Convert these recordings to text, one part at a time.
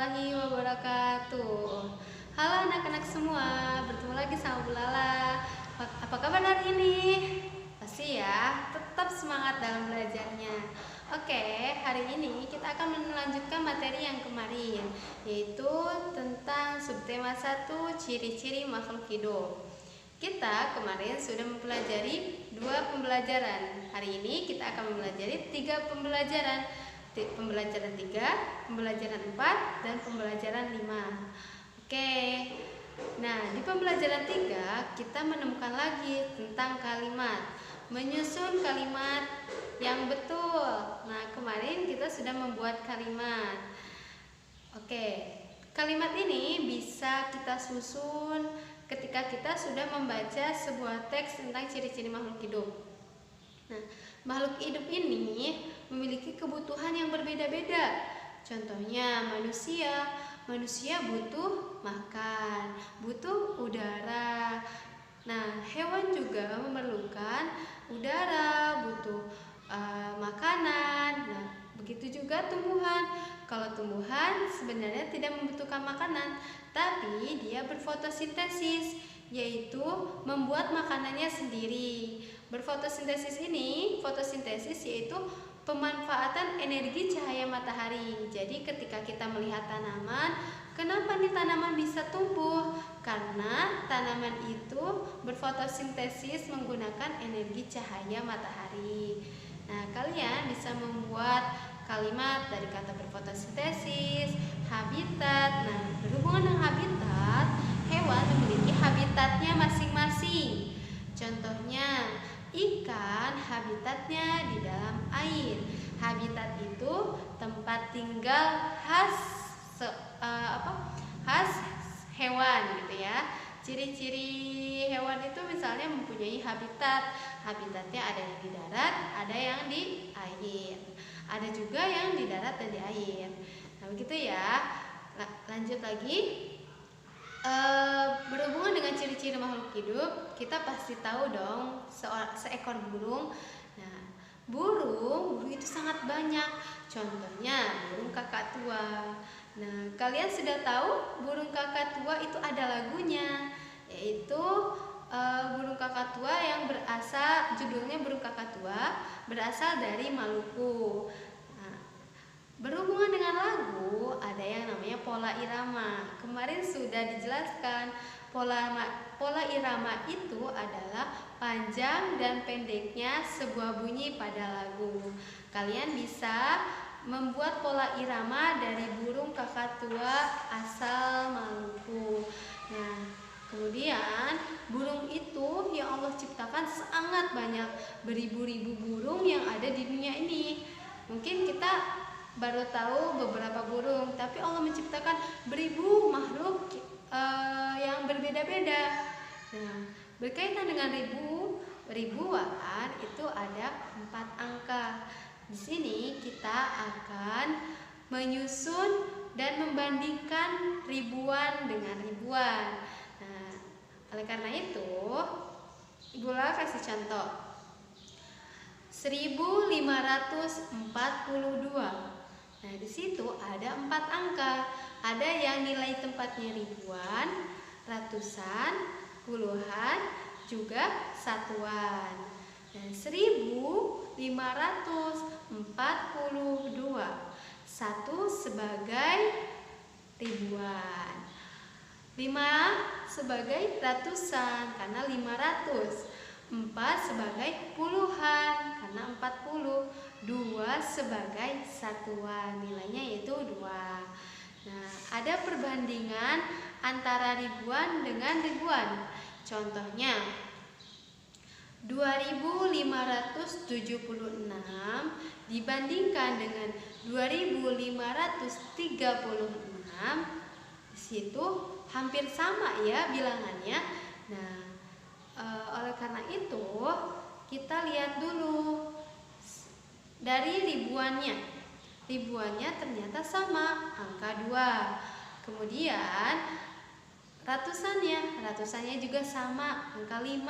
warahmatullahi wabarakatuh. Halo anak-anak semua, bertemu lagi sama Bu Lala. Apa kabar hari ini? Pasti ya, tetap semangat dalam belajarnya. Oke, hari ini kita akan melanjutkan materi yang kemarin, yaitu tentang subtema 1, ciri-ciri makhluk hidup. Kita kemarin sudah mempelajari 2 pembelajaran. Hari ini kita akan mempelajari 3 pembelajaran. Pembelajaran 3, pembelajaran 4, dan pembelajaran 5. Oke. Nah, di pembelajaran 3 kita menemukan lagi tentang kalimat, menyusun kalimat yang betul. Nah, kemarin kita sudah membuat kalimat. Oke. Kalimat ini bisa kita susun ketika kita sudah membaca sebuah teks tentang ciri-ciri makhluk hidup. Nah, makhluk hidup ini memiliki kebutuhan yang berbeda-beda. Contohnya manusia butuh makan, butuh udara. Nah, hewan juga memerlukan udara, butuh makanan. Nah, begitu juga tumbuhan. Kalau tumbuhan sebenarnya tidak membutuhkan makanan, tapi dia berfotosintesis, yaitu membuat makanannya sendiri. Berfotosintesis ini, fotosintesis yaitu pemanfaatan energi cahaya matahari. Jadi ketika kita melihat tanaman, kenapa nih tanaman bisa tumbuh? Karena tanaman itu berfotosintesis menggunakan energi cahaya matahari. Nah, kalian bisa membuat kalimat dari kata berfotosintesis, habitat. Nah, berhubungan dengan habitat, hewan memiliki habitatnya masing-masing. Contohnya, ikan habitatnya di dalam air. Habitat itu tempat tinggal khas hewan gitu ya. Ciri-ciri hewan itu misalnya mempunyai habitat. Habitatnya ada yang di darat, ada yang di air. Ada juga yang di darat dan di air. Nah, begitu ya. Lanjut lagi. Berhubungan dengan ciri-ciri makhluk hidup, kita pasti tahu dong seekor burung. Nah, burung itu sangat banyak. Contohnya burung kakak tua. Nah, kalian sudah tahu burung kakak tua itu ada lagunya, yaitu burung kakak tua yang judulnya burung kakak tua, berasal dari Maluku. Berhubungan dengan lagu, ada yang namanya pola irama. Kemarin sudah dijelaskan, pola irama itu adalah panjang dan pendeknya sebuah bunyi pada lagu. Kalian bisa membuat pola irama dari burung kakak tua asal Maluku. Nah, kemudian burung itu yang Allah ciptakan sangat banyak, beribu-ribu burung yang ada di dunia ini. Mungkin kita baru tahu beberapa burung, tapi Allah menciptakan beribu makhluk yang berbeda-beda. Nah, berkaitan dengan ribuan itu ada 4 angka. Di sini kita akan menyusun dan membandingkan ribuan dengan ribuan. Nah, oleh karena itu, Ibu Lala kasih contoh. 1542. Nah, di situ ada 4 angka. Ada yang nilai tempatnya ribuan, ratusan, puluhan, juga satuan. Dan 1542. 1 sebagai ribuan, 5 sebagai ratusan karena 500, 4 sebagai puluhan karena 40, 2 sebagai satuan, nilainya yaitu 2. Nah, ada perbandingan antara ribuan dengan ribuan. Contohnya 2576 dibandingkan dengan 2536, di situ hampir sama ya bilangannya. Nah, oleh karena itu kita lihat dulu dari ribuannya. Ribuannya ternyata sama, angka 2. Kemudian ratusannya juga sama, angka 5.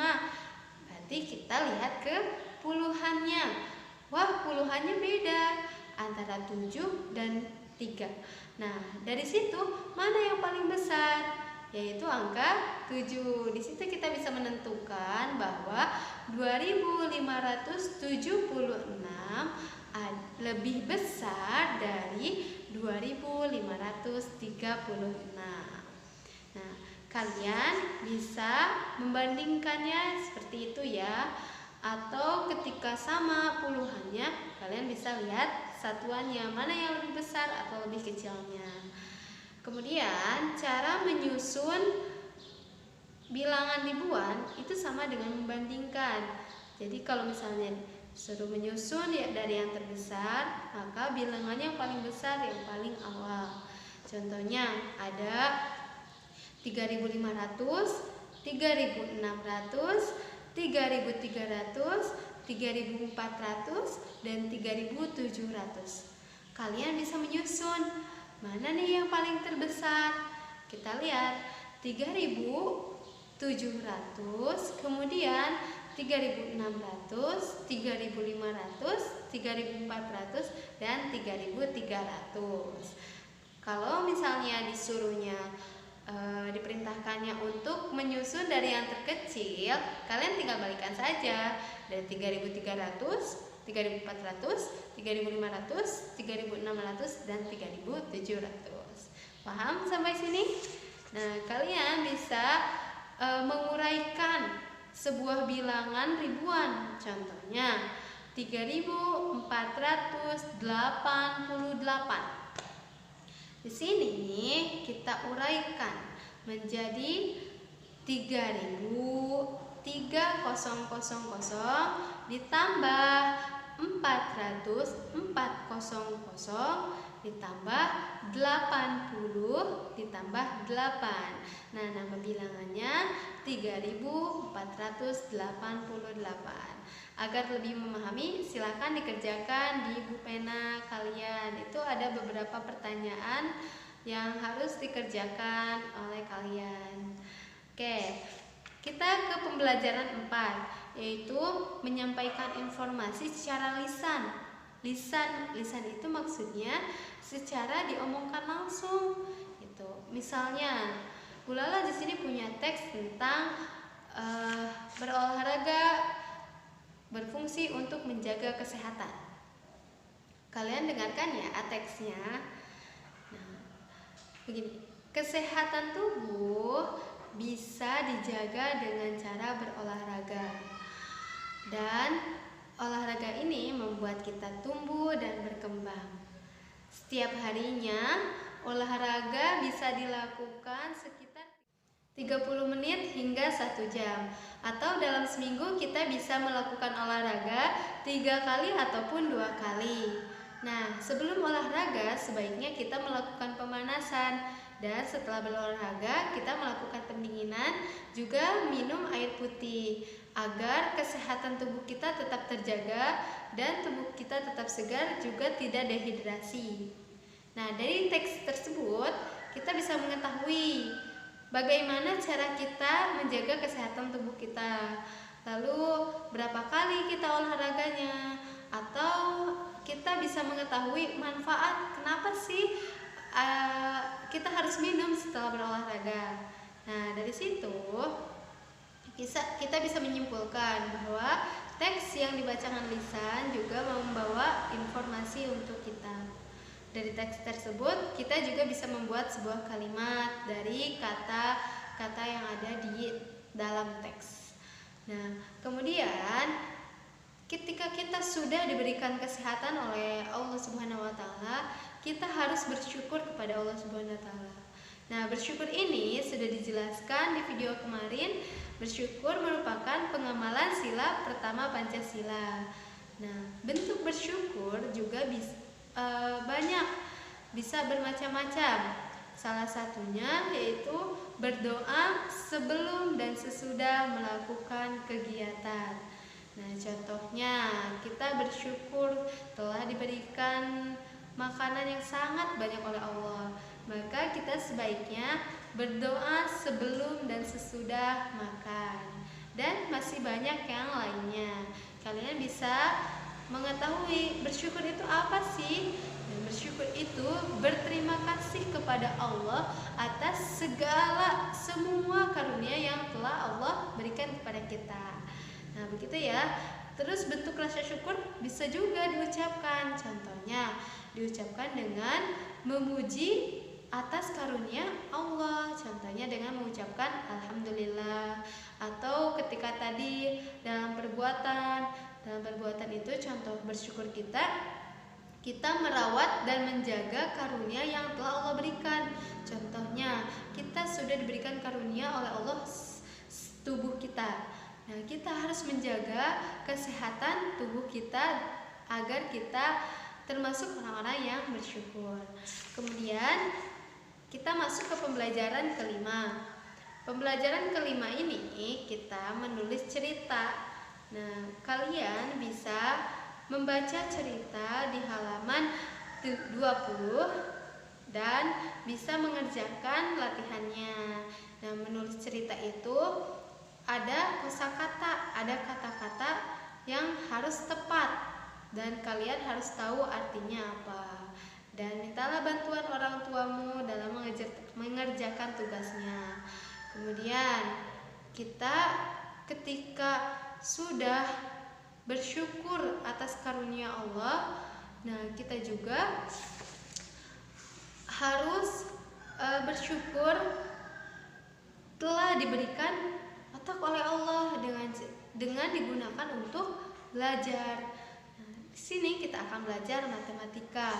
Berarti kita lihat ke puluhannya. Wah, puluhannya beda antara 7 dan 3. Nah, dari situ mana yang paling besar? Yaitu angka 7. Di situ kita bisa menentukan bahwa 2576 lebih besar dari 2536. Nah, kalian bisa membandingkannya seperti itu ya. Atau ketika sama puluhannya, kalian bisa lihat satuannya mana yang lebih besar atau lebih kecilnya. Kemudian cara menyusun bilangan ribuan itu sama dengan membandingkan. Jadi kalau misalnya suruh menyusun ya dari yang terbesar, maka bilangannya yang paling besar yang paling awal. Contohnya ada 3.500, 3.600, 3.300, 3.400, dan 3.700. Kalian bisa menyusun mana nih yang paling terbesar. Kita lihat 3.700, kemudian 3.600, 3.500, 3.400, dan 3.300. Kalau misalnya disuruhnya diperintahkannya untuk menyusun dari yang terkecil, kalian tinggal balikan saja dari 3.300, 3.400, 3.500, 3.600, dan 3.700. Paham sampai sini? Nah, kalian bisa menguraikan sebuah bilangan ribuan. Contohnya 3.488. Di sini kita uraikan menjadi 3.300 ditambah 400 ditambah 80 ditambah 8. Nah, nama bilangannya 3.488. Agar lebih memahami, silakan dikerjakan di buku pena kalian. Itu ada beberapa pertanyaan yang harus dikerjakan oleh kalian. Oke, kita ke pembelajaran 4, yaitu menyampaikan informasi secara lisan. Lisan itu maksudnya secara diomongkan langsung. Gitu. Misalnya, Bu Lala di sini punya teks tentang berolahraga berfungsi untuk menjaga kesehatan. Kalian dengarkan ya teksnya. Nah, begini, kesehatan tubuh bisa dijaga dengan cara berolahraga. Dan olahraga ini membuat kita tumbuh dan berkembang. Setiap harinya olahraga bisa dilakukan sekitar 30 menit hingga 1 jam. Atau dalam seminggu kita bisa melakukan olahraga 3 kali ataupun 2 kali. Nah, sebelum olahraga sebaiknya kita melakukan pemanasan. Dan setelah berolahraga kita melakukan pendinginan, juga minum air putih agar kesehatan tubuh kita tetap terjaga dan tubuh kita tetap segar, juga tidak dehidrasi. Nah, dari teks tersebut kita bisa mengetahui bagaimana cara kita menjaga kesehatan tubuh kita. Lalu berapa kali kita olahraganya, atau kita bisa mengetahui manfaat kenapa sih kita harus minum setelah berolahraga. Nah, dari situ kita bisa menyimpulkan bahwa teks yang dibacakan lisan juga membawa informasi untuk kita. Dari teks tersebut kita juga bisa membuat sebuah kalimat dari kata-kata yang ada di dalam teks. Nah, kemudian ketika kita sudah diberikan kesehatan oleh Allah Subhanahu wa taala, kita harus bersyukur kepada Allah Subhanahu wa taala. Nah, bersyukur ini sudah dijelaskan di video kemarin. Bersyukur merupakan pengamalan sila pertama Pancasila. Nah, bentuk bersyukur juga banyak, bisa bermacam-macam. Salah satunya yaitu berdoa sebelum dan sesudah melakukan kegiatan. Nah, contohnya kita bersyukur telah diberikan makanan yang sangat banyak oleh Allah. Maka kita sebaiknya berdoa sebelum dan sesudah makan. Dan masih banyak yang lainnya. Kalian bisa mengetahui bersyukur itu apa sih? Dan bersyukur itu berterima kasih kepada Allah atas semua karunia yang telah Allah berikan kepada kita. Nah, begitu ya. Terus bentuk rasa syukur bisa juga diucapkan. Contohnya, diucapkan dengan memuji atas karunia Allah. Contohnya dengan mengucapkan alhamdulillah. Atau ketika tadi dalam perbuatan itu contoh bersyukur kita merawat dan menjaga karunia yang telah Allah berikan. Contohnya, kita sudah diberikan karunia oleh Allah tubuh kita. Nah, kita harus menjaga kesehatan tubuh kita agar kita termasuk orang-orang yang bersyukur. Kemudian kita masuk ke pembelajaran kelima. Pembelajaran kelima ini kita menulis cerita. Nah, kalian bisa membaca cerita di halaman 20 dan bisa mengerjakan latihannya. Nah, menulis cerita itu ada kosakata, ada kata-kata yang harus tepat dan kalian harus tahu artinya apa. Dan mintalah bantuan orang tuamu dalam mengerjakan tugasnya. Kemudian kita ketika sudah bersyukur atas karunia Allah, nah kita juga harus bersyukur telah diberikan otak oleh Allah dengan digunakan untuk belajar. Nah, di sini kita akan belajar matematika.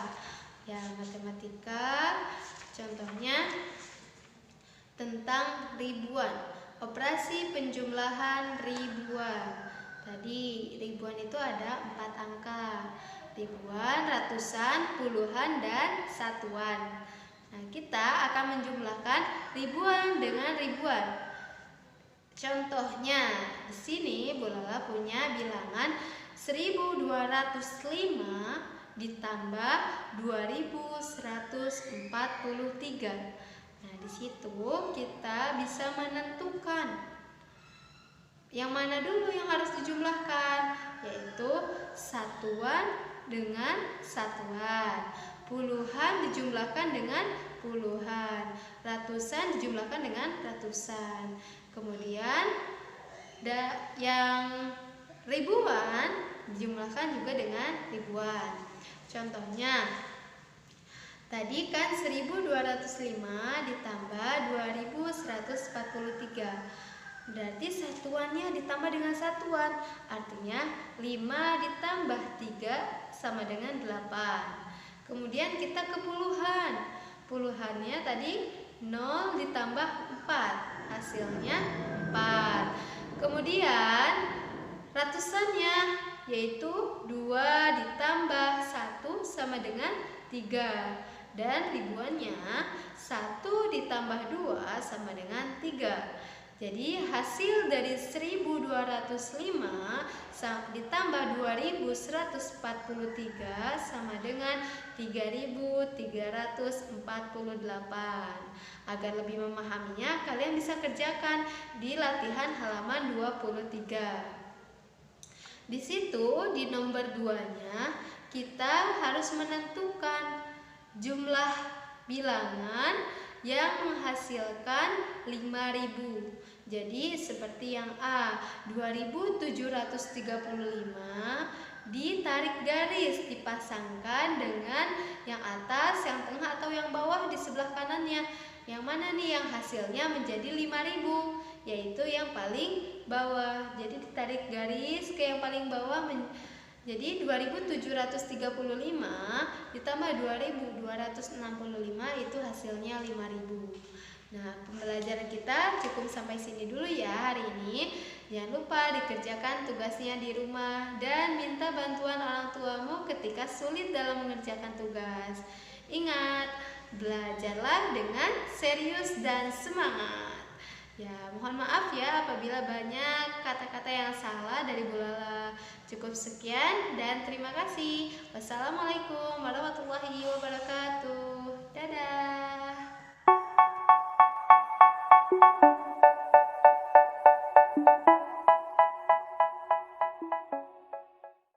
Ya, matematika contohnya tentang ribuan, operasi penjumlahan ribuan. Tadi ribuan itu ada 4 angka. Ribuan, ratusan, puluhan, dan satuan. Nah, kita akan menjumlahkan ribuan dengan ribuan. Contohnya, di sini Bu Lala punya bilangan 1205 ditambah 2143. Nah, di situ kita bisa menentukan yang mana dulu yang harus dijumlahkan, yaitu satuan dengan satuan, puluhan dijumlahkan dengan puluhan, ratusan dijumlahkan dengan ratusan. Kemudian yang ribuan dijumlahkan juga dengan ribuan. Contohnya, tadi kan 1205 ditambah 2143. Berarti satuannya ditambah dengan satuan. Artinya 5 ditambah 3 sama dengan 8. Kemudian kita ke puluhan. Puluhannya tadi 0 ditambah 4. Hasilnya 4. Kemudian ratusannya yaitu 2 ditambah 1 sama dengan 3. Dan ribuannya 1 ditambah 2 sama dengan 3. Jadi hasil dari 1205 ditambah 2143 sama dengan 3348. Agar lebih memahaminya, kalian bisa kerjakan di latihan halaman 23. Di situ di nomor 2-nya kita harus menentukan jumlah bilangan yang menghasilkan 5000. Jadi seperti yang A, 2735 ditarik garis, dipasangkan dengan yang atas, yang tengah atau yang bawah di sebelah kanannya. Yang mana nih yang hasilnya menjadi 5000, yaitu yang paling bawah. Jadi ditarik garis ke yang paling bawah. Jadi 2735 ditambah 2265 itu hasilnya 5000. Nah, pembelajaran kita cukup sampai sini dulu ya hari ini. Jangan lupa dikerjakan tugasnya di rumah dan minta bantuan orang tuamu ketika sulit dalam mengerjakan tugas. Ingat, belajarlah dengan serius dan semangat. Ya, mohon maaf ya apabila banyak kata-kata yang salah dari Bu Lala. Cukup sekian dan terima kasih. Wassalamualaikum warahmatullahi wabarakatuh. Dadah.